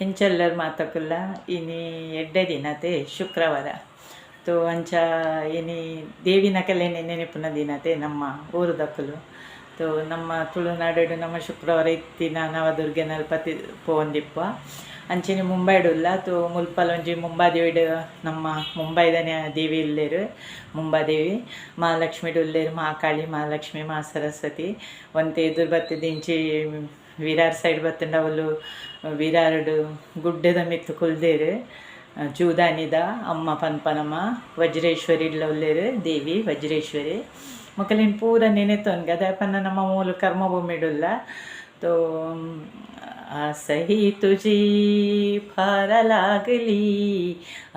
ಎಂಚೆಲ್ಲರ್ ಮಾತಕುಲ್ಲ ಇನಿ ಎಡ್ಡೆ ದಿನತೆ ಶುಕ್ರವಾರ ತೋ ಅಂಚ ಇನಿ ದೇವಿನ ಕೆಲೆನೆ ನೆನಪಿನ ದಿನತೆ ನಮ್ಮ ಊರುದಕ್ಕಲು ತೋ ನಮ್ಮ ತುಳುನಾಡು ನಮ್ಮ ಶುಕ್ರವಾರ ಇತ್ತಿನ ನವದುರ್ಗೆ ನಲ್ಪತಿ ಪೋಂದಿಪ್ಪ ಅಂಚೆನೆ ಮುಂಬೈಡುಲ್ಲ ತೋ ಮುಲ್ಪಲೊಂಜಿ ಮುಂಬಾದೇವಿಡು ನಮ್ಮ ಮುಂಬೈದನೆ ದೇವಿ ಉಲ್ಲೇರು ಮುಂಬಾದೇವಿ ಮಹಾಲಕ್ಷ್ಮಿಡು ಉಲ್ಲೇರು ಮಹಾಕಾಳಿ ಮಹಾಲಕ್ಷ್ಮಿ ಮಹಾಸರಸ್ವತಿ ಒಂತೆ ಎದುರು ಬತ್ತಿದಿಂಚಿ ವಿರಾರ್ ಸೈಡ್ ಬತ್ತಂಡ ಅವಳು ವಿರಾರಡು ಗುಡ್ಡದ ಮಿತ್ತು ಕುಲ್ದೇರು ಜೂದಾನಿದ ಅಮ್ಮ ಪನ್ಪನಮ್ಮ ವಜ್ರೇಶ್ವರಿ ಉಲ್ಲೇರು ದೇವಿ ವಜ್ರೇಶ್ವರಿ ಮಕ್ಕಳಿನ ಪೂರ ನೆನೆತೊನ್ಗೆ ಅದಪ್ಪನ ನಮ್ಮ ಮೂಲ ಕರ್ಮಭೂಮಿಡುಲ್ಲ तो आसही तुझी फार लागली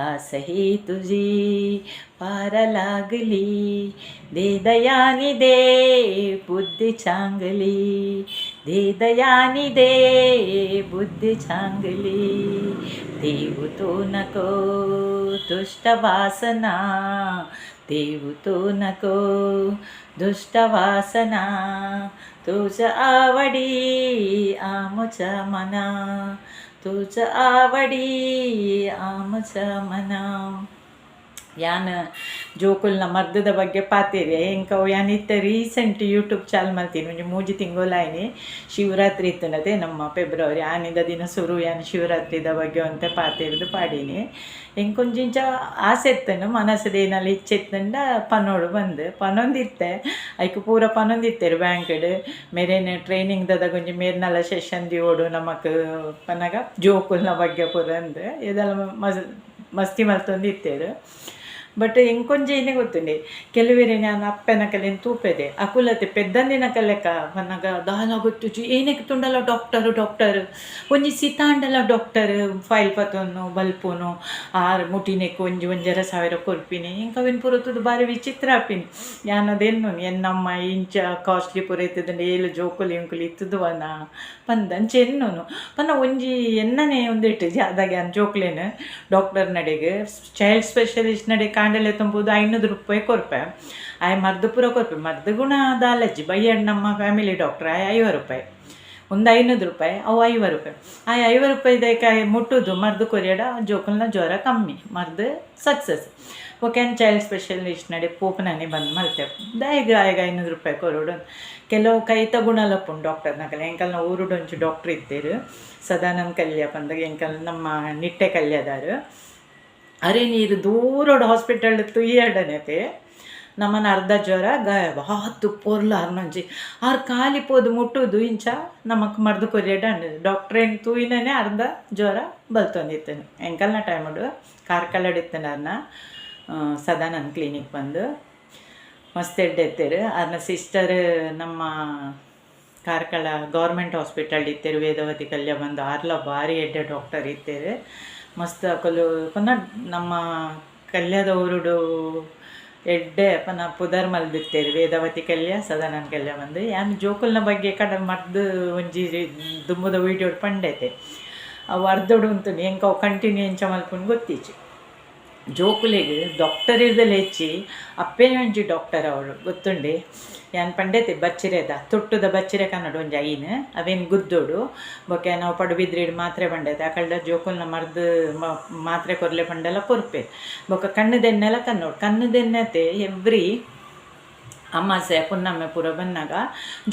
आसही तुझी फार लागली दे दयानी दे बुद्धी चांगली दे दयानी दे बुद्धी चांगली देव तो नको दुष्ट वासना देव तो नको दुष्ट वासना तुझ आवडी आमच्या मना तुझ आवडी आमच्या मना ಯಾನ್ ಜೋಕುಲ್ನ ಮರ್ದದ ಬಗ್ಗೆ ಪಾತೇರಿ ಎಂಕ ಯಾನಿತ್ತ ರೀಸೆಂಟ್ ಯೂಟ್ಯೂಬ್ ಚಾಲ್ ಮಲ್ತೀನಿ ಒಂಜಿ ಮೂಜಿ ತಿಂಗೋಲಾಯ್ನಿ ಶಿವರಾತ್ರಿ ಇತ್ತನದೆ ನಮ್ಮ ಫೆಬ್ರವರಿ ಆನಿದ ದಿನ ಸುರು ಯಾನ್ ಶಿವರಾತ್ರಿದ ಬಗ್ಗೆ ಅಂತ ಪಾತೇರಿದು ಪಾಡೀನಿ ಎಂಕೊಂಜಿಂಚ ಆಸೆ ಇತ್ತನು ಮನಸ್ಸದೇನಲ್ಲಿ ಇಚ್ಛೆತ್ತಂಡ ಪನೋಡು ಬಂದು ಪನೊಂದಿತ್ತೆ ಐಕು ಪೂರ ಪನೊಂದಿತ್ತೇರು ಬ್ಯಾಂಕ್ಡ್ ಮೇರೇನು ಟ್ರೈನಿಂಗ್ ದದ ಗೊಂಜಿ ಮೇರ್ನಲ ಸೆಷನ್ ದಿಯೋಡು ನಮಕ್ ಪನಗ ಜೋಕುಲ್ನ ಬಗ್ಗೆ ಪೂರ ಅಂದು ಇದೆಲ್ಲ ಮಸ್ತಿ ಮಲ್ತೊಂದಿತ್ತೇರು ಬಟ್ ಎಂಕೊಂಜಿ ಏನೇ ಗೊತ್ತುಂಡೆ ಕೆಲವೇರೆ ನಾನು ಅಪ್ಪನ ಕಲೆನ್ ತೂಪೆದೆ ಅಕುಲತೆ ಪೆದ್ದಂದಿನ ಕಲೆಕ ಮನಗ ದಾಲ ಗೊತ್ತುಜಿ ಏನಕ್ಕೆ ತುಂಡಲ್ಲ ಡಾಕ್ಟರ್ ಒಂಜಿ ಸಿತಾಂಡಲ ಡಾಕ್ಟರ್ ಫೈಲ್ ಪತೊನ್ನು ಬಲ್ಪುನು ಆರು ಮುಟಿನೆಕ್ ಒಂಜರ ಸಾವಿರ ಕೊರ್ಪಿನಿ ಇಂಕವೇನು ಪುರತುದು ಬಾರಿ ವಿಚಿತ್ರ ಆಪಿನಿ ಯಾನದೆನ್ನು ಎನ್ನಮ್ಮ ಇಂಚ ಕಾಸ್ಟ್ಲಿ ಪುರ ಇತ್ತದಂಡೆ ಏಳು ಜೋಕುಲಿ ಇಂಕುಲಿ ಇತ್ತದುವನ ಪಂದಂಚೆ ಎನ್ನೋನು ಪನ್ನ ಒಂಜಿ ಎನ್ನನೆ ಒಂದಿಟ್ಟು ಜಾದಾಗ ಯಾನ್ ಜೋಕ್ಲೇನು ಡಾಕ್ಟರ್ ನಡೆಗೆ ಚೈಲ್ಡ್ ಸ್ಪೆಷಲಿಸ್ಟ್ ನಡೆ ಕಾಂಡಲೆ ತುಂಬೋದು 500 ರೂಪಾಯಿ ಕೊರ್ಪೆ ಆಯ್ ಮರ್ದು ಪೂರ ಕೊರ್ಪೆ ಮರ್ದು ಗುಣ ದಾಲಜ್ಜಿ ಬಯ್ಯಡ್ ನಮ್ಮ ಫ್ಯಾಮಿಲಿ ಡಾಕ್ಟ್ರ್ ಆಯ್ 50 ರೂಪಾಯಿ ಒಂದು 500 ರೂಪಾಯಿ ಅವು 50 ರೂಪಾಯಿ ಆಯ್ 50 ರೂಪಾಯಿದಕ್ಕೆ ಮುಟ್ಟುದು ಮರ್ದು ಕೊರಿಯಡ ಜೋಕಲ್ನ ಜ್ವರ ಕಮ್ಮಿ ಮರ್ದು ಸಕ್ಸಸ್ ಓಕೆನ್ ಚೈಲ್ಡ್ ಸ್ಪೆಷಲಿಸ್ಟ್ ನಡೆ ಪೋಪನೇ ಬಂದು ಮಲ್ತೇವೆ ದಾಯಿಗೆ ಆಯ್ಗೆ 500 ರೂಪಾಯಿ ಕೊರೋಡು ಕೆಲವು ಕೈತ ಗುಣಲಪ್ಪುಂಡು ಡಾಕ್ಟರ್ನಾಗಲ್ಲ ಎಂಕಲ್ನ ಊರುಡೊಂಚು ಡಾಕ್ಟ್ರ್ ಇದ್ದೇರು ಸದಾನಂದ ಕಲ್ಯ ಬಂದಾಗ ಎಂಕಲ್ ನಮ್ಮ ನಿಟ್ಟೆ ಕಲ್ಯದಾರು ಅರೆ ನೀರು ದೂರೋಡು ಹಾಸ್ಪಿಟಲ್ ತುಯ್ಯಡನೆತೆ ನಮ್ಮನ್ನ ಅರ್ಧ ಜ್ವರ ಗಾಯಬ ಹತ್ತು ಪೊರ್ಲ ಅರ್ನೊಂಜಿ ಆರು ಖಾಲಿ ಪೋದು ಮುಟ್ಟುದು ಇಂಚ ನಮಕ್ ಮರ್ದು ಕೊರಿಯಡ ಡಾಕ್ಟ್ರೇನು ತೂಯಿನೇ ಅರ್ಧ ಜ್ವರ ಬಲ್ತೊಂದಿತ್ತೇನೆ ಎಂಕಲ್ನ ಟೈಮಡು ಕಾರ್ಕಳಡಿತ್ತೇನೆ ಅರ್ನ ಸದಾನಂದ ಕ್ಲಿನಿಕ್ ಬಂದು ಮಸ್ತ್ ಎಡ್ಡೆತ್ತೇರು ಅರ್ನ ಸಿಸ್ಟರ್ ನಮ್ಮ ಕಾರ್ಕಳ ಗೌರ್ಮೆಂಟ್ ಹಾಸ್ಪಿಟಲ್ ಇತ್ತೇರು ವೇದವತಿ ಕಲ್ಯ ಬಂದು ಆರ್ಲ ಭಾರಿ ಎಡ್ಡೆ ಡಾಕ್ಟರ್ ಇತ್ತೇರು ಮಸ್ತ್ ಅಕಲು ಪುನಃ ನಮ್ಮ ಕಲ್ಯದ ಊರುಡು ಎಡ್ಡೆ ಪುನಃ ಪುದರ್ ಮಲ್ದಿತ್ತೇರಿ ವೇದವತಿ ಕಲ್ಯ ಸದಾನಂದ ಕಲ್ಯ ಬಂದು ಯಾನ್ ಜೋಕುಲ್ನ ಬಗ್ಗೆ ಕಡ ಮರ್ದು ಒಂಜಿ ದುಂಬುದ ವೀಡಿಯೋ ಪಂಡೈತೆ ಅವು ಅರ್ಧೋಡು ಉಂಟು ಎಂಕ ಅವು ಕಂಟಿನ್ಯೂ ಎಂಚ ಮಲ್ಪುನ್ ಗೊತ್ತಿಚ್ಚು ಜೋಕುಲಿಗೆ ಡಾಕ್ಟರ್ ಇರ್ದಲ್ಲಿ ಹೆಚ್ಚಿ ಅಪ್ಪೇನೆ ಒಂಜಿ ಡಾಕ್ಟರ್ ಅವರು ಗೊತ್ತುಂಡೆ ಯಾನ್ ಪಂಡೈತೆ ಬಚ್ಚಿರೆದ ತೊಟ್ಟುದ ಬಚ್ಚಿರೆ ಕನ್ನಡ ಒಂಜಿ ಐನು ಅವೇನು ಗುದ್ದೋಡು ಬೊಕ್ಕೆ ನಾವು ಪಡುಬಿದ್ರಿಡ್ ಮಾತ್ರೆ ಪಂಡೈತೆ ಆ ಕಳ್ಳ ಜೋಕುಲ್ನ ಮರ್ದು ಮಾತ್ರೆ ಕೊರ್ಲೆ ಪಂಡೆಲ್ಲ ಕೊರ್ಪೆ ಬೊಕ್ಕ ಕಣ್ಣದೆಣ್ಣೆಲ್ಲ ಕಣ್ಣದೆಣ್ಣೆತೆ ಎವ್ರಿ ಅಮಾಸೆ ಪುನ್ನಮ್ಮೆ ಪೂರ ಬಂದಾಗ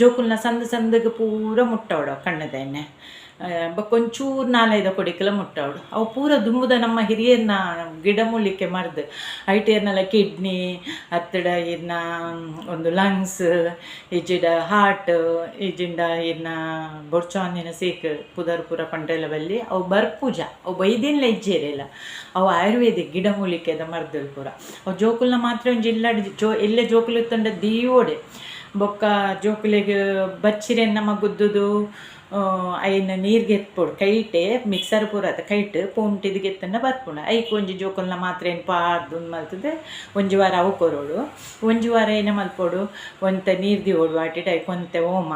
ಜೋಕುಲ್ನ ಸಂದಗೆ ಪೂರ ಮುಟ್ಟವಡು ಕಣ್ಣದೆಣ್ಣೆ ಬೊಕ್ಕೊಂಚೂರು 4-5 ಕೊಡಿಕಲ ಮುಟ್ಟವಡು ಅವು ಪೂರ ದುಂಬುದ ನಮ್ಮ ಹಿರಿಯರ್ನ ಗಿಡ ಮುಳ್ಳಿಕ್ಕೆ ಮರ್ದು ಐಟಿಯರ್ನೆಲ್ಲ ಕಿಡ್ನಿ ಹತ್ತಿರ ಇನ್ನ ಒಂದು ಲಂಗ್ಸ್ ಇಜಿಡ ಹಾರ್ಟ್ ಇಜಿಂದ ಇನ್ನ ಬೊಡ್ಚಾನಿನ ಸೀಕ್ ಪುದರ್ ಪೂರ ಪಂಡ್ರೆಲ್ಲ ಬಲ್ಲಿ ಅವು ಬರ್ಪೂಜ ಅವು ಬೈದಿನ್ಲ ಇಜ್ಜೇರಿಲ್ಲ ಅವು ಆಯುರ್ವೇದಿಕ್ ಗಿಡ ಮೂಲಿಕೆದ ಮರ್ದಲ್ ಪೂರ ಅವು ಜೋಕುಲ್ನ ಮಾತ್ರ ಒಂದು ಜಿಲ್ಲಾಡಿ ಎಲ್ಲೇ ಜೋಕುಲು ತಂಡ ದೀವೋಡೆ ಬೊಕ್ಕ ಜೋಕುಲಿಗೆ ಬಚ್ಚಿರೆ ನಮ್ಮ ಗುದ್ದುದು ಐನ ನೀರಿಗೆ ಎತ್ಪೊಡು ಕೈಟೆ ಮಿಕ್ಸರ್ ಪೂರ ಕೈಟ್ ಪೂಂಟಿದ್ಗೆ ಎತ್ತನ್ನ ಬರ್ಪುಂಡು ಐಕ್ ಒಂಜಿ ಜೋಕುಲ್ನ ಮಾತ್ರ ಏನು ಪಾರ್ದು ಮಲ್ತದೆ ಒಂಜಿ ವಾರ ಅವು ಕೊರೋಡು ಒಂಜಿ ವಾರ ಏನೇ ಮಲ್ಪೊಡು ಒಂತೆ ನೀರು ದಿವೋಡು ಆಟಿಟ್ ಐಕ್ ಒಂತೆ ಓಮ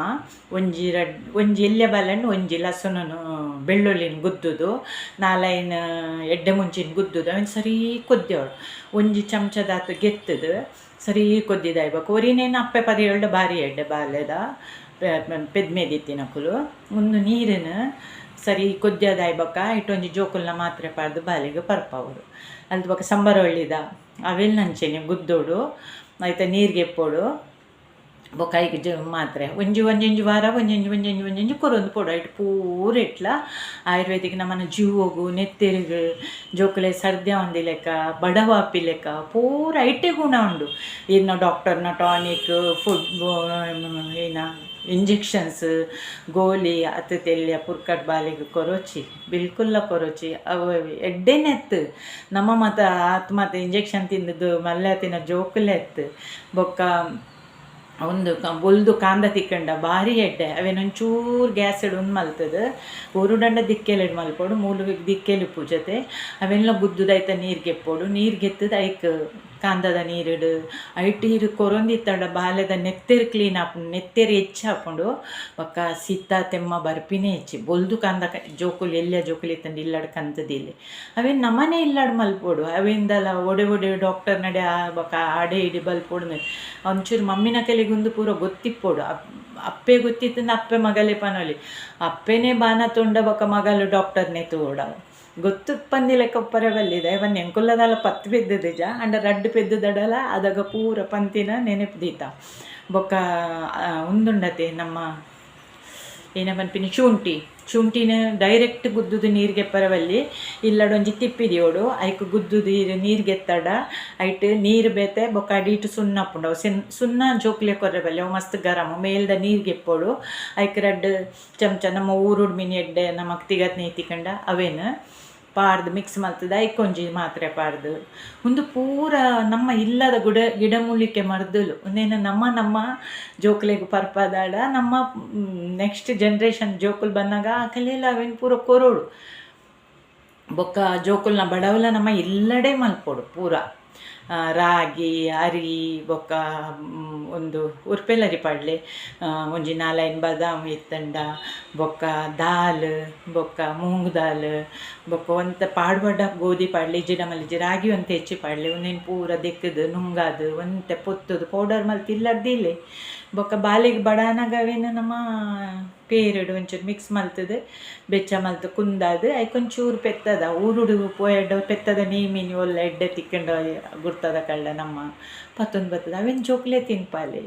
ಒಂಜಿ ಎಲ್ಯ ಬಾಲಣ್ಣು ಒಂಜಿ ಲಸುನನು ಬೆಳ್ಳುಳ್ಳಿನ ಗುದ್ದುದು 4 ಎಡ್ಡೆ ಮುಂಚಿನ ಗುದ್ದುದು ಅವನು ಸರಿ ಕೊದ್ದೆವಳು ಒಂಜಿ ಚಮಚದಾತು ಗೆತ್ತದು ಸರಿ ಕೊದ್ದಿದಾಯ್ಬೇಕು ಒರಿನೇನು ಅಪ್ಪೆ ಪರಿಯೊಳ್ಳು ಭಾರಿ ಎಡ್ಡೆ ಬಾಲ್ಯದ ಪೆದ್ಮೆದಿತ್ತಿನಕುಲು ಒಂದು ನೀರಿನ ಸರಿ ಕೊದ್ಯದಾಯ್ ಬೊಕ್ಕ ಇಟ್ಟೊಂಜಿ ಜೋಕುಲ್ನ ಮಾತ್ರೆ ಪಾಡ್ದು ಬಾಲೆಗ್ ಪರ್ಪವೊಡು. ಅಲ್ದ ಬೊಕ ಸಂಬರ ಒಳ್ಳಿದ ಅವೆಲ್ ನಂಚೆನೆ ಗುದ್ದೋಡು ಐತ ನೀರ್ಗೆ ಎಪ್ಪೋಡು ಬೊಕ ಐಕ್ ಮಾತ್ರೆ ಒಂಜೊಂಜಿ ವಾರ ಒಂಜೊಂಜಿ ಕೊರೊಂದು ಪೋಡು ಐಟ್ ಪೂರ ಇಟ್ಲ ಆಯುರ್ವೇದಿಕ್ ನಮ್ಮನ ಜೀವೋಗು ನೆತ್ತೆರಿಗ್ ಜೋಕುಲೆ ಸರ್ದಿ ಆವೊಂದಿ ಲೆಕ್ಕ ಬಡವಾಪಿ ಲೆಕ್ಕ ಪೂರ ಐಟೆ ಗುಣ ಉಂಡು. ಇನ್ನು ಡಾಕ್ಟರ್ನ ಟಾನಿಕ್ ಫುಡ್ ಏನ ಇಂಜೆಕ್ಷನ್ಸ್ ಗೋಲಿ ಅತ್ತ ತೆಲ್ಯ ಪುರ್ಕಟ್ ಬಾಲೆಗ್ ಕೊರೋಚಿ ಬಿಲ್ಕುಲ್ಲ ಕೊರೋಚಿ ಅವು ಎಡ್ಡೆನೆತ್ತು ನಮ್ಮ ಮತ ಆತ್ ಮಾತ ಇಂಜೆಕ್ಷನ್ ತಿಂದದ್ದು ಮಲ್ಲೆತಿನ ಜೋಕುಲೆ ಎತ್ತು ಬೊಕ್ಕ ಒಂದು ಬೊಲ್ದು ಕಾಂದ ತಿಕ್ಕಂಡ ಭಾರಿ ಎಡ್ಡೆ ಅವೇನೊಂಚೂರು ಗ್ಯಾಸ್ ಇಡು ಮಲ್ತದ ಊರುಡಂಡ ದಿಕ್ಕೆಲಿಡ್ ಮಲ್ಪೋಡು ಮೂಲು ದಿಕ್ಕೆಲಿ ಪೂಜತೆ ಅವೆಲ್ಲ ಗುದ್ದುದೈತ ನೀರ್ಗೆ ಎಪ್ಪೋಡು ನೀರ್ಗೆ ಎತ್ತದ ಐಕ್ ಕಾಂದದ ನೀರಿಡು ಐಟ್ ನೀರು ಕೊರೊಂದಿತ್ತಂಡ ಬಾಲ್ಯದ ನೆತ್ತೆರು ಕ್ಲೀನ್ ಹಾಕೊಂಡು ನೆತ್ತೆರು ಹೆಚ್ಚು ಹಾಕೊಂಡು ಬೊಕ್ಕ ಸಿತ್ತ ತೆಮ್ಮ ಬರ್ಪಿನೇ ಹೆಚ್ಚಿ ಬೊಲ್ದು ಕಾಂದ ಜೋಕುಲು ಎಲ್ಲ ಜೋಕುಲಿ ಇತ್ತಂಡು ಇಲ್ಲಾಡ್ ಕಂತದಿಲ್ಲ ಅವೇನು ನಮ್ಮನೆ ಇಲ್ಲಾಡ್ ಮಲ್ಪೋಡು ಅವೇಂದಲ್ಲ ಒಡೆ ಡಾಕ್ಟರ್ ನಡೆ ಬೊಕ್ಕ ಆಡೆ ಇಡಿ ಬಲ್ಪೋಡು ಒಂಚೂರು ಮಮ್ಮಿನ ಕೈಲಿಗೊಂದು ಪೂರ ಗೊತ್ತಿಪ್ಪೋಡು ಅಪ್ಪೆ ಗೊತ್ತಿತ್ತಂದು ಅಪ್ಪೆ ಮಗಲೇ ಪನೋಲಿ ಅಪ್ಪೆನೇ ಬಾನ ತೊಂಡ ಬೊಕ್ಕ ಮಗಲು ಡಾಕ್ಟರ್ನೇ ತೋಡವ ಗೊತ್ತು ಪಂದಿ ಲೆಕ್ಕ ಪರವಲ್ಲಿದೆ ಅವನ್ ಎಂಕುಲ್ಲದಲ್ಲ ಪತ್ತು ಬೆದ್ದದಿಜ ಅಂಡ ರಡ್ಡು ಪೆದ್ದದಡಲ ಅದಾಗ ಪೂರ ಪಂತಿನ ನೆನಪುದೀತ ಬೊಕ್ಕ ಉಂದುಂಡತೆ ನಮ್ಮ ಏನಪ್ಪನ್ಪಿನ ಶುಂಠಿನ ಡೈರೆಕ್ಟ್ ಗುದ್ದುದು ನೀರಿಗೆ ಪರವಲ್ಲಿ ಇಲ್ಲಡೊಂಜಿ ತಿಪ್ಪಿದಿಯೋಡು ಐಕ್ ಗುದ್ದುದು ನೀರಿಗೆ ಎತ್ತಡ ಐಟ್ ನೀರು ಬೇತೆ ಬೊಕ್ಕ ಅಡಿಟು ಸುಣ್ಣ ಪುಂಡವು ಸುಣ್ಣ ಜೋಕ್ಲೆ ಕೊರವಲ್ಲಿ ಅವು ಮಸ್ತ್ ಗರಮ್ ಮೇಲ್ದ ನೀರಿಗೆ ಎಪ್ಪೋಡು ಐಕ್ ರಡ್ಡು ಚಮಚ ನಮ್ಮ ಊರುಡ್ ಮೀನು ಎಡ್ಡೆ ನಮಕ್ ತಿಗತ್ ನೀತಿಕಂಡ ಅವೇನು ಪಾಡ್ದು ಮಿಕ್ಸ್ ಮಾಡ್ತದೆ ಐಕೊಂಜಿ ಮಾತ್ರೆ ಪಾಡ್ದು ಒಂದು ಪೂರ ನಮ್ಮ ಇಲ್ಲದ ಗಿಡಮೂಲಿಕೆ ಮರ್ದಲು ಒಂದೇನು ನಮ್ಮ ಜೋಕುಲೆಗೆ ಪರ್ಪದಾಡ ನಮ್ಮ ನೆಕ್ಸ್ಟ್ ಜನ್ರೇಷನ್ ಜೋಕುಲು ಬಂದಾಗ ಆ ಕಲೆಯಲ್ಲಿ ಅವೇನು ಪೂರ ಕೊರೋಡು ಬೊಕ್ಕ ಜೋಕುಲ್ನ ಬಡವಲ ನಮ್ಮ ಇಲ್ಲಡೆ ಮಲ್ಪೋಡು ಪೂರ ರಾಗಿ ಅರಿ ಬೊಕ್ಕ ಒಂದು ಉರ್ಪೆಲರಿ ಪಾಡ್ಲೆ ಒಂಜಿ 4-5 ಬಾದಾಮ್ ಇತ್ತಂಡ ಬೊಕ್ಕ ದಾಲ್ ಬೊಕ್ಕ ಮೂಂಗ್ ದಾಲ್ ಬೊಕ್ಕ ಒಂತ ಪಾಡ್ಬಡ್ಡ ಗೋಧಿ ಪಾಡ್ಲೆ ಜಿಡ ಮಲ್ಲಿಜಿ ರಾಗಿ ಒಂತ ಹೆಚ್ಚಿ ಪಾಡ್ಲೆ ಒಂದೇನು ಪೂರ ದೆಕ್ಕದು ನುಂಗಾದು ಒಂತೆ ಪೊತ್ತದು ಪೌಡರ್ ಮಲ್ತು ಇಲ್ಲಡ್ದಿಲ್ಲೆ ಬೊಕ್ಕ ಬಾಲೆಗೆ ಬಡಾನಾಗವೇನು ನಮ್ಮ ಪೇರಡು ಒಂಚೂರು ಮಿಕ್ಸ್ ಮಲ್ತದೆ ಬೆಚ್ಚ ಮಲ್ತು ಕುಂದಾದು ಐಕೊಂಚೂರು ಪೆತ್ತದ ಊರುಡು ಪೋಯಡ್ಡ ಪೆತ್ತದ ನೀಮಿನಿ ಒಲ್ಲ ಎಡ್ಡೆ ತಿಕ್ಕಂಡ ಗುರ್ತದ ಕಳ್ಳ ನಮ್ಮ ಪತ್ತೊಂದು ಬರ್ತದೆ ಅವೇನು ಜೋಕ್ಲೆ ತಿನ್ಪಾಲೆ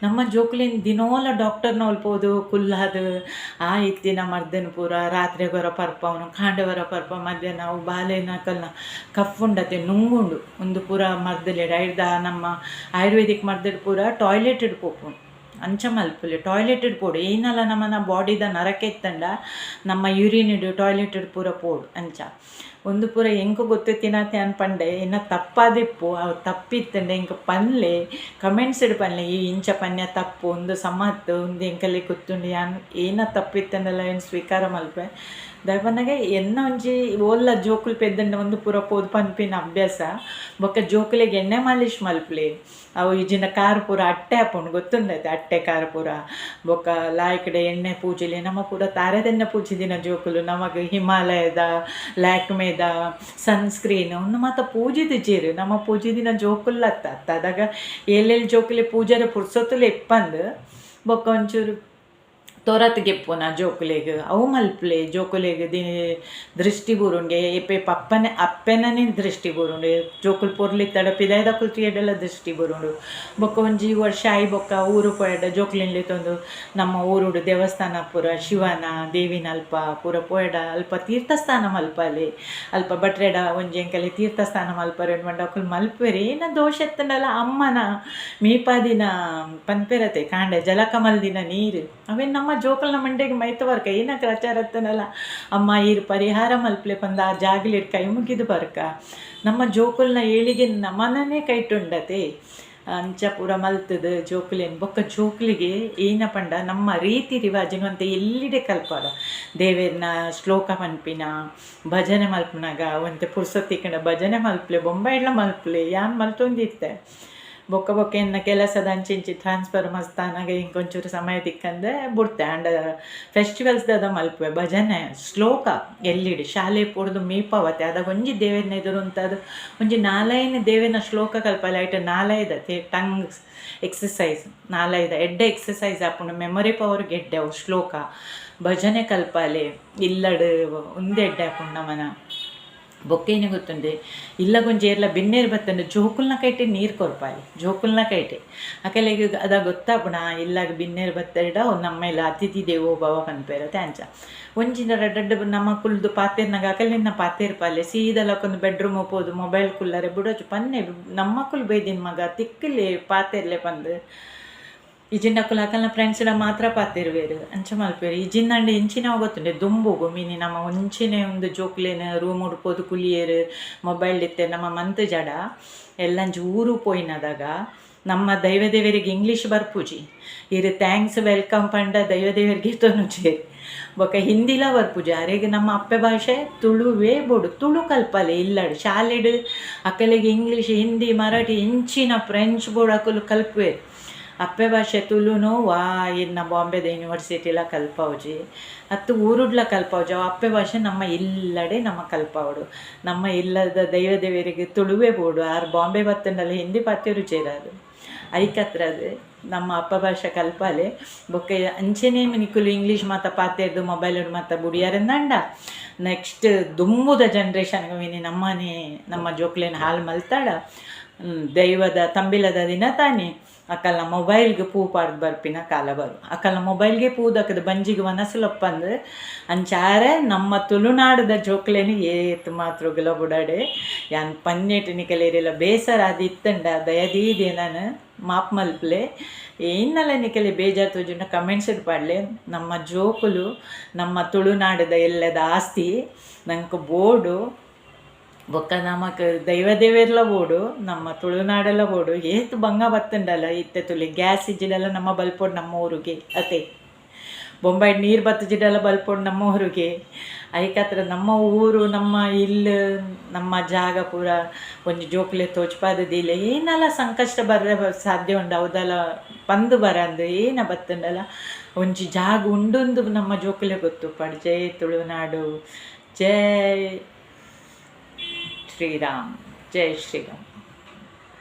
ನಮ್ಮ ಜೋಕ್ಲಿನ ದಿನೋಲ ಡಾಕ್ಟರ್ನ ಒಲ್ಪೋದು ಕುಲ್ಲಾದು ಆ ಇತ್ತಿನ ಮರ್ದನ ಪೂರ ರಾತ್ರಿ ಗೊರ ಪರ್ಪ ಅವನು ಕಾಂಡೆ ಹೊರ ಪರ್ಪ ಮಧ್ಯಾಹ್ನ ಅವು ಬಾಲೆನ ಕಲ್ನ ಕಫ್ಫುಂಡತೆ ನುಂಗುಂಡು ಒಂದು ಪೂರ ಮರ್ದಲೆ ಐಡ್ದ ನಮ್ಮ ಆಯುರ್ವೇದಿಕ್ ಮರ್ದಡ್ ಪೂರ ಟಾಯ್ಲೆಟ್ ಇಡ್ಪೋಪು ಅಂಚ ಮಲ್ಪುಲೆ ಟಾಯ್ಲೆಟ್ ಇಡ್ಪೋಡು ಏನಲ್ಲ ನಮ್ಮನ ಬಾಡಿದ ನರಕೆ ಇತ್ತಂಡ ನಮ್ಮ ಯೂರಿನ್ ಇಡು ಟಾಯ್ಲೆಟ್ ಇಡ್ ಪೂರ ಪೋಡು ಅಂಚ ಒಂದು ಪೂರ ಹೆಂಗೆ ಗೊತ್ತಿತ್ತಿನತೆ ಅನ್ಪಂಡೆ ಇನ್ನು ತಪ್ಪಾದಿಪ್ಪು ಅವು ತಪ್ಪಿತ್ತಂಡೆ ಹಿಂಗೆ ಪನ್ಲೆ ಕಮೆಂಟ್ಸ್ ಇಡು ಪನ್ಲೆ ಈ ಇಂಚ ಪನ್ಯ ತಪ್ಪು ಒಂದು ಸಮತ್ತು ಒಂದು ಎಂಕಲ್ಲಿ ಗೊತ್ತುಂಡು ಏನ ತಪ್ಪಿತ್ತಂಡೆಲ್ಲ ಏನು ಸ್ವೀಕಾರ ಮಲ್ಪೆ ದಯಪನ್ನಾಗೆ ಎನ್ನ ಒಂಜಿ ಓಲ್ಲ ಜೋಕುಲು ಪೆದ್ದಂಡ ಒಂದು ಪೂರ ಪೋದು ಪನ್ಪಿನ ಅಭ್ಯಾಸ ಬೊಕ್ಕ ಜೋಕುಲೆಗೆ ಎಣ್ಣೆ ಮಾಲಿಶ್ ಮಲ್ಪಲೆ ಅವು ಈಜಿನ ಕಾರು ಪೂರ ಅಟ್ಟೆ ಹಾಕೊಂಡು ಗೊತ್ತುಂಡೈತೆ ಅಟ್ಟೆ ಕಾರು ಪೂರ ಬೊಕ್ಕ ಲಾಯ್ಕಡೆ ಎಣ್ಣೆ ಪೂಜೆಲಿ ನಮ್ಮ ಪೂರ ತಾರೆದೆಣ್ಣೆ ಪೂಜಿದಿನ ಜೋಕುಲು ನಮಗೆ ಹಿಮಾಲಯದ ಲ್ಯಾಕ್ಮೇದ ಸನ್ಸ್ಕ್ರೀನ್ ಒಂದು ಮಾತ ಪೂಜಿದ ಜೀರು ನಮ್ಮ ಪೂಜಿದಿನ ಜೋಕುಲ್ಲತ್ತ ಅದಾಗ ಎಲ್ಲೆಲ್ಲಿ ಜೋಕುಲೆ ಪೂಜಾರ ಪುರ್ಸೊತ್ತುಲು ಎಪ್ಪಂದು ಬೊಕ್ಕ ಒಂಚೂರು ತೋರತ್ಗೆ ಪೋನ ಜೋಕುಲೆಗ್ ಅವು ಮಲ್ಪಲೆ ಜೋಕುಲೆಗ್ ದೃಷ್ಟಿ ಬೂರುಂಡೆ ಎಪ್ಪೆ ಅಪ್ಪೆನೇ ದೃಷ್ಟಿ ಬೂರುಂಡು ಜೋಕುಲು ಪೊರ್ಲಿ ತಡಪಿದಾಯ್ದ ಕುಲ್ತಿ ಎಡ್ಡೆಲ್ಲ ದೃಷ್ಟಿ ಬೂರುಂಡು ಬೊಕ್ಕ ಒಂಜಿ ವರ್ಷ ಆಯಿ ಬೊಕ್ಕ ಊರು ಪೋಯಡ್ಡ ಜೋಕುಲಿನ್ಲಿ ತಂದು ನಮ್ಮ ಊರುಡು ದೇವಸ್ಥಾನ ಪೂರ ಶಿವನ ದೇವಿನ ಅಲ್ಪ ಪೂರ ಪೋಯಡ ಅಲ್ಪ ತೀರ್ಥಸ್ಥಾನ ಮಲ್ಪಲೆ ಅಲ್ಪ ಬಟ್ರೆಡ ಒಂಜಿ ಎಂಕಲೆ ತೀರ್ಥಸ್ಥಾನ ಮಲ್ಪರೆ ಮಂಡ ಅಕ್ಕಲು ಮಲ್ಪೆರೆ ಏನ ದೋಷ ಎತ್ತಂಡಲ್ಲ ಅಮ್ಮನ ಮೀಪಾದಿನ ಪನ್ಪೆರತೆ ಕಾಂಡೆ ಜಲಕಮಲ್ದಿನ ನೀರು ಅವೇನು ನಮ್ಮ ಜೋಕಲ್ನ ಮಂಡೆಗೆ ಮೈತ ಬರ್ಕ ಏನಕ್ಕೆ ರಚಾರತ್ತನಲ್ಲ ಅಮ್ಮ ಈರು ಪರಿಹಾರ ಮಲ್ಪಲೆ ಬಂದ ಆ ಜಾಗಲಿಡ್ ಕೈ ಮುಗಿದು ಬರ್ಕ ನಮ್ಮ ಜೋಕುಲ್ನ ಏಳಿಗೆ ನಮ್ಮನೇ ಕೈಟುಂಡತೆ ಅಂಚ ಪೂರ ಮಲ್ತದ ಜೋಕುಲೇನು ಬೊಕ್ಕ ಜೋಕುಲಿಗೆ ಏನ ಪಂಡ ನಮ್ಮ ರೀತಿ ರಿವಾಜಿನ ಅಂತ ಎಲ್ಲಿಡೆ ಕಲ್ಪಾರ ದೇವೇರ್ನ ಶ್ಲೋಕ ಮನ್ಪಿನ ಭಜನೆ ಮಲ್ಪನಾಗ ಒಂತೆ ಪುರ್ಸೊತ್ತಿಕಂಡ ಭಜನೆ ಮಲ್ಪಲೆ ಬೊಂಬಾಯಿಡ್ಲ ಮಲ್ಪಲೆ ಯಾನ್ ಮಲ್ತೊಂದಿತ್ತೆ ಬೊಕ್ಕ ಬೊಕ್ಕ ಎನ್ನ ಕೆಲಸದ ಅಂಚಿಂಚಿ ಟ್ರಾನ್ಸ್ಫರ್ ಮಸ್ತಾನಾಗ ಇಂಕೊಂಚೂರು ಸಮಯ ತಿಕ್ಕಂದೆ ಬಿಡ್ತೆ ಆ್ಯಂಡ್ ಫೆಸ್ಟಿವಲ್ಸ್ದಾದ ಮಲ್ಪುವೆ ಭಜನೆ ಶ್ಲೋಕ ಎಲ್ಲಿಡಿ ಶಾಲೆ ಪೂರ್ದು ಮೀಪವತ್ತೆ ಅದಾಗ ಒಂಜಿ ದೇವೇನ ಎದುರು ಅಂತದು ಒಂಜಿ ನಾಲೈನ ದೇವೇನ ಶ್ಲೋಕ ಕಲ್ಪಲೆ ಐಟ್ ನಾಲೈದ ಟಂಗ್ ಎಕ್ಸಸೈಸ್ ನಾಲೈದ ಎಡ್ಡೆ ಎಕ್ಸಸೈಸ್ ಆಪುಂಡು ಮೆಮೊರಿ ಪವರ್ಗೆ ಎಡ್ಡೆ ಅವು ಶ್ಲೋಕ ಭಜನೆ ಕಲ್ಪಲೆ ಇಲ್ಲಡ್ ಒಂದೇ ಎಡ್ಡೆ ಆಪುಂಡು ನಮನ ಬೊಕ್ಕೇನೆ ಗೊತ್ತುಂಡೆ ಇಲ್ಲಗೊಂಜಿ ಏರ್ಲ ಬಿನ್ನೇರು ಬತ್ತಂಡು ಜೋಕುಲ್ನ ಕೈಟೆ ನೀರು ಕೊರ್ಪಾಲಿ ಜೋಕುಲ್ನ ಕೈಟೆ ಅಕಲೆಗೆ ಅದ ಗೊತ್ತಾಪುಣ ಇಲ್ಲಾಗ ಬಿನ್ನೇರು ಬತ್ತಡ ನಮ್ಮ ಇಲ್ಲ ಅತಿಥಿ ದೇವೋ ಭವ ಪನ್ಪೇರತ್ತೆ ಅಂಚ ಒಂಜಿನ ರಡ್ಡ ನಮ್ಮ ಕುಲ್ದು ಪಾತೆರ್ನಾಗ ಅಕಲಿನ ಪಾತೆರ್ ಪಾಲೆ ಸೀದಲಕ್ಕೊಂದು ಬೆಡ್ರೂಮ್ ಹೋಗ್ಬೋದು ಮೊಬೈಲ್ ಕುಲ್ಲರೆ ಬಿಡೋಚು ಪನ್ನೆ ನಮ್ಮ ಕುಲ್ ಬೈದಿನ ಮಗ ತಿಕ್ಕಲೆ ಪಾತೆರ್ಲೆ ಬಂದು ಇಜಿಂಡ ಕುಲ ಅಕಲ್ನ ಫ್ರೆಂಡ್ಸ್ಡ ಮಾತ್ರ ಪಾತಿರ್ವೇರು ಅಂಚ ಮಲ್ಪೇರು ಇಜಿಂದಂಡು ಇಂಚಿನ ಗೊತ್ತುಂಡೆ ದುಂಬುಗು ಮೀನಿ ನಮ್ಮ ಒಂಚಿನೇ ಒಂದು ಜೋಕ್ಲೇನು ರೂಮ್ ಉಡ್ಪೋದು ಕುಲಿಯೇರು ಮೊಬೈಲ್ ಇತ್ತೆ ನಮ್ಮ ಮಂತ್ ಜಡ ಎಲ್ಲಂಚು ಊರು ಪೋಯಿನದಾಗ ನಮ್ಮ ದೈವದೇವರಿಗೆ ಇಂಗ್ಲೀಷ್ ಬರ್ಪುಜಿ ಇರು ಥ್ಯಾಂಕ್ಸ್ ವೆಲ್ಕಮ್ ಪಂಡ ದೈವದೇವರಿಗೆ ತೊನುಜೆ ಬೊಕ ಹಿಂದಿಲ ಬರ್ಪುಜಿ ಅರೆಗೆ ನಮ್ಮ ಅಪ್ಪೆ ಭಾಷೆ ತುಳುವೇ ಬೋಡು ತುಳು ಕಲ್ಪಲೆ ಇಲ್ಲಡು ಶಾಲೆಡು ಅಕ್ಕಲಿಗೆ ಇಂಗ್ಲೀಷ್ ಹಿಂದಿ ಮರಾಠಿ ಇಂಚಿನ ಫ್ರೆಂಚ್ ಬೋರ್ಡ್ ಅಕ್ಕಲು ಕಲ್ಪುವೆ ಅಪ್ಪೆ ಭಾಷೆ ತುಳುನು ವಾ ಇನ್ನು ಬಾಂಬೆದ ಯೂನಿವರ್ಸಿಟಿಲ ಕಲ್ಪವುಜಿ ಅತ್ತು ಊರುಡ್ಲ ಕಲ್ಪವುಜಿ ಅವು ಅಪ್ಪೆ ಭಾಷೆ ನಮ್ಮ ಇಲ್ಲಡೆ ನಮ್ಮ ಕಲ್ಪವಡು ನಮ್ಮ ಇಲ್ಲದ ದೈವದೇವರಿಗೆ ತುಳುವೇ ಬೋಡು ಆರು ಬಾಂಬೆ ಬತ್ತಂಡಲ್ಲ ಹಿಂದಿ ಪಾತ್ಯರು ಚೇರಾದು ಐಕತ್ರದು ನಮ್ಮ ಅಪ್ಪ ಭಾಷೆ ಕಲ್ಪಲೆ ಬೊಕ್ಕ ಅಂಚೆನೇ ನಿಕ್ಕುಲು ಇಂಗ್ಲೀಷ್ ಮಾತ ಪಾತೆರ್ದು ಮೊಬೈಲ್ ಮಾತ ಬುಡಿಯಾರಂದಂಡ ನೆಕ್ಸ್ಟ್ ದುಂಬುದ ಜನ್ರೇಷನ್ಗೆ ವಿನಿ ನಮ್ಮನೆ ನಮ್ಮ ಜೋಕ್ಲೇನ ಹಾಲು ಮಲ್ತಾಡ ದೈವದ ತಂಬಿಲದ ದಿನ ತಾನೇ ಅಕ್ಕಲ್ನ ಮೊಬೈಲ್ಗೆ ಪೂ ಪಾಡ್ದು ಬರ್ಪಿನ ಕಾಲ ಬರು ಅಕ್ಕಲ್ನ ಮೊಬೈಲ್ಗೆ ಪೂದಕ್ಕದು ಬಂಜಿಗೆ ಮನಸ್ಸುಲಪ್ಪಂದು ಅಂಚಾರೆ ನಮ್ಮ ತುಳುನಾಡದ ಜೋಕ್ಲೇನು ಏತ್ ಮಾತ್ರ ಬುಡಾಡೆ ಯಾನ್ ಪನ್ನೆಟ್ಟು ನಿಕಲೇರಿಲ್ಲ ಬೇಸರ ಅದು ಇತ್ತಂಡ ದಯದೀದೆ ನಾನು ಮಾಪ್ ಮಲ್ಪಲೆ ಇನ್ನಲ್ಲ ನಿಕಲೆ ಬೇಜಾರು ತೋಜುಂಡ ಕಮೆಂಟ್ಸ್ ಪಾಡ್ಲೆ ನಮ್ಮ ಜೋಕುಲು ನಮ್ಮ ತುಳುನಾಡದ ಎಲ್ಲದ ಆಸ್ತಿ ನಂಗೆ ಬೋರ್ಡು ಬೊಕ್ಕ ನಮಕ್ ದೈವದೇವೆರ್ಲ ಬೋಡು ನಮ್ಮ ತುಳುನಾಡೆಲ್ಲ ಬೋಡು ಏತು ಬಂಗ ಬತ್ತಂಡಲ್ಲ ಇತ್ತೆ ತುಳಿ ಗ್ಯಾಸ್ ಇಜ್ಜಿಡೆಲ್ಲ ನಮ್ಮ ಬಲ್ಪೋಡು ನಮ್ಮ ಊರಿಗೆ ಅತೆ ಬೊಂಬೈ ನೀರು ಬತ್ತಜಿಡೆಲ್ಲ ಬಲ್ಪೋಡು ನಮ್ಮ ಊರಿಗೆ ಐಕತ್ರ ನಮ್ಮ ಊರು ನಮ್ಮ ಇಲ್ಲು ನಮ್ಮ ಜಾಗ ಪೂರ ಒಂಜಿ ಜೋಕ್ಲೆ ತೋಚ್ಪಾದದಿಲ್ಲ ಏನೆಲ್ಲ ಸಂಕಷ್ಟ ಬರ್ರೆ ಸಾಧ್ಯ ಉಂಡು ಅವದೆಲ್ಲ ಬಂದು ಬರಂದು ಏನ ಬತ್ತಂಡಲ್ಲ ಒಂಜಿ ಜಾಗ ಉಂಡೊಂದು ನಮ್ಮ ಜೋಕ್ಲೆ ಗೊತ್ತು ಪಡ್ ಜೈ ತುಳುನಾಡು ಜೈ ಶ್ರೀರಾಮ್ ಜೈ ಶ್ರೀರಾಮ್.